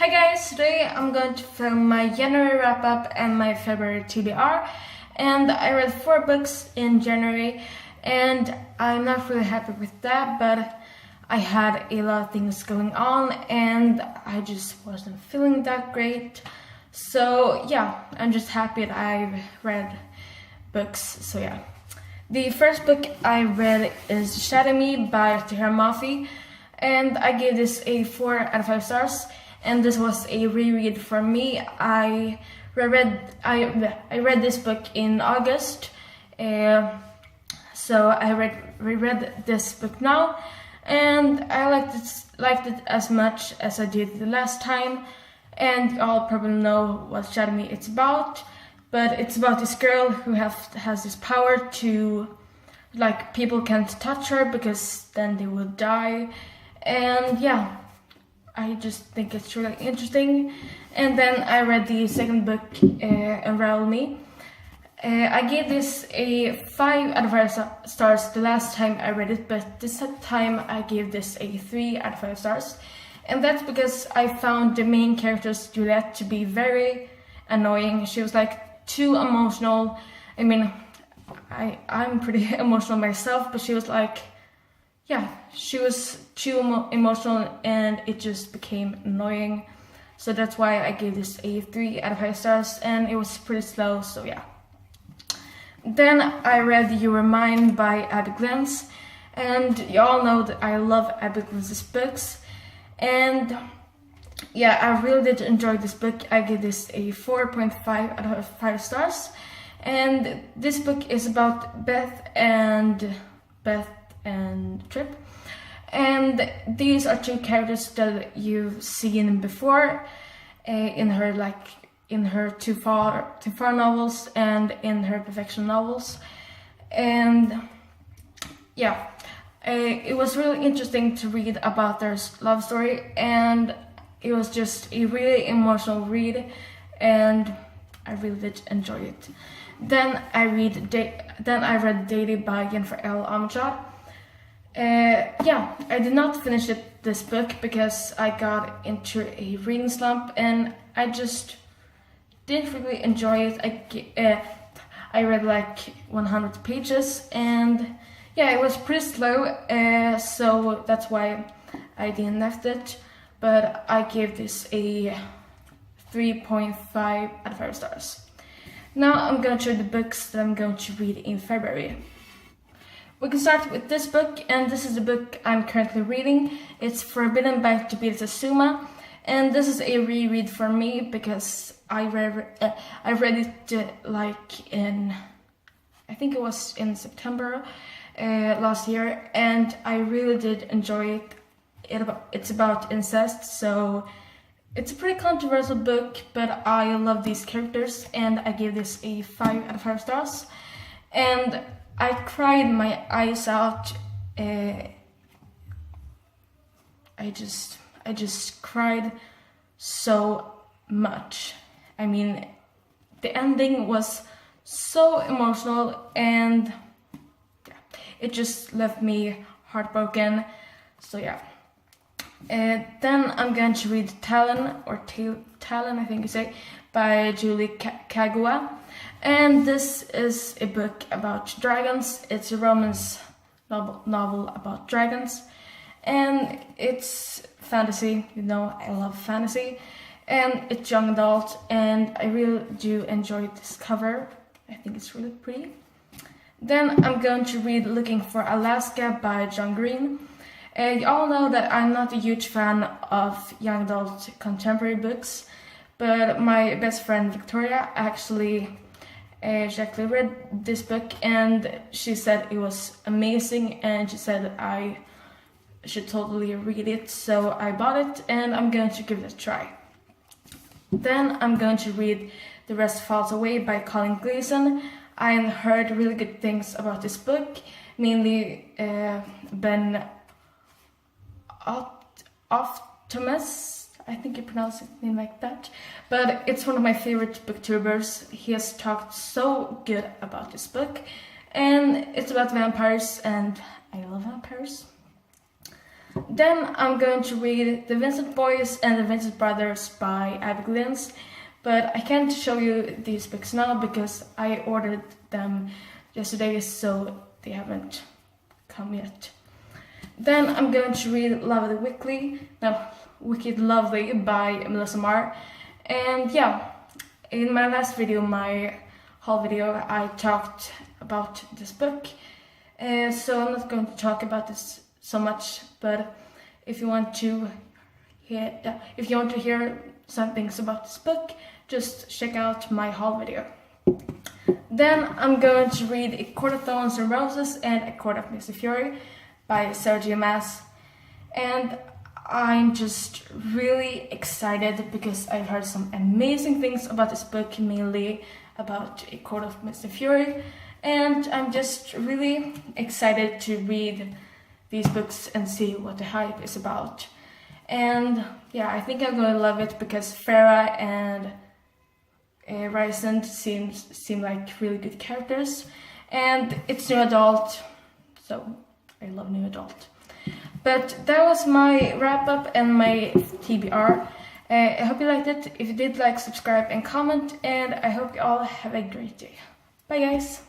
Hi guys, today I'm going to film my January wrap-up and my February TBR, and I read 4 books in January and I'm not really happy with that, but I had a lot of things going on and I just wasn't feeling that great. So yeah, I'm just happy that I've read books, so yeah. The first book I read is Shadow Me by Tahira Mafi, and I gave this a 4 out of 5 stars. And this was a reread for me. I read this book in August, so I reread this book now, and I liked it as much as I did the last time. And y'all probably know what Shadow Me it's about, but it's about this girl who has this power to, like, people can't touch her because then they will die, and yeah. I just think it's really interesting. And then I read the second book, Unravel Me. I gave this a 5 out of 5 stars the last time I read it, but this time I gave this a 3 out of 5 stars. And that's because I found the main character's Juliet to be very annoying. She was like too emotional. I mean, I'm pretty emotional myself, but she was like, yeah, she was too emotional and it just became annoying. So that's why I gave this a 3 out of 5 stars, and it was pretty slow, so yeah. Then I read You Were Mine by Abby Glens, and you all know that I love Abby Glens' books. And yeah, I really did enjoy this book. I gave this a 4.5 out of 5 stars. And this book is about Beth and Trip, and these are 2 characters that you've seen before in her Too Far novels and in her Perfection novels. And yeah, it was really interesting to read about their love story, and it was just a really emotional read, and I really did enjoy it. Then I read Daily by Jennifer L. Armstrong. Yeah, I did not finish this book because I got into a reading slump and I just didn't really enjoy it. I read like 100 pages and yeah, it was pretty slow, so that's why I didn't left it, but I gave this a 3.5 out of 5 stars. Now I'm going to show the books that I'm going to read in February. We can start with this book, and this is the book I'm currently reading. It's Forbidden by Tobias Azuma, and this is a reread for me because I read it like in, I think it was in September last year, and I really did enjoy it. It's about incest, so it's a pretty controversial book, but I love these characters, and I gave this a 5 out of 5 stars. And I cried my eyes out. I just cried so much. I mean, the ending was so emotional, and yeah, it just left me heartbroken. So yeah. Then I'm going to read Talon, I think you say, by Julie Kagawa. And this is a book about dragons. It's a romance novel about dragons. And it's fantasy, you know, I love fantasy. And it's young adult, and I really do enjoy this cover. I think it's really pretty. Then I'm going to read Looking for Alaska by John Green. You all know that I'm not a huge fan of young adult contemporary books, but my best friend Victoria actually read this book, and she said it was amazing, and she said I should totally read it, so I bought it and I'm going to give it a try. Then I'm going to read The Rest Falls Away by Colin Gleason. I heard really good things about this book, mainly Ben Optimus, I think you pronounce it name like that, but it's one of my favorite booktubers. He has talked so good about this book, and it's about vampires, and I love vampires. Then I'm going to read The Vincent Boys and The Vincent Brothers by Abby Glynns, but I can't show you these books now because I ordered them yesterday, so they haven't come yet. Then I'm going to read Wicked Lovely by Melissa Marr. And yeah, in my last video, my haul video, I talked about this book. So I'm not going to talk about this so much, but if you want to hear some things about this book, just check out my haul video. Then I'm going to read A Court of Thorns and Roses and A Court of Misty Fury by Sarah J. Maas. And I'm just really excited because I've heard some amazing things about this book, mainly about A Court of Misty Fury. And I'm just really excited to read these books and see what the hype is about. And yeah, I think I'm going to love it because Farah and Rysand seem like really good characters. And it's new adult, so I love new adult. But that was my wrap up and my TBR. I hope you liked it. If you did, like, subscribe and comment, and I hope you all have a great day. Bye guys!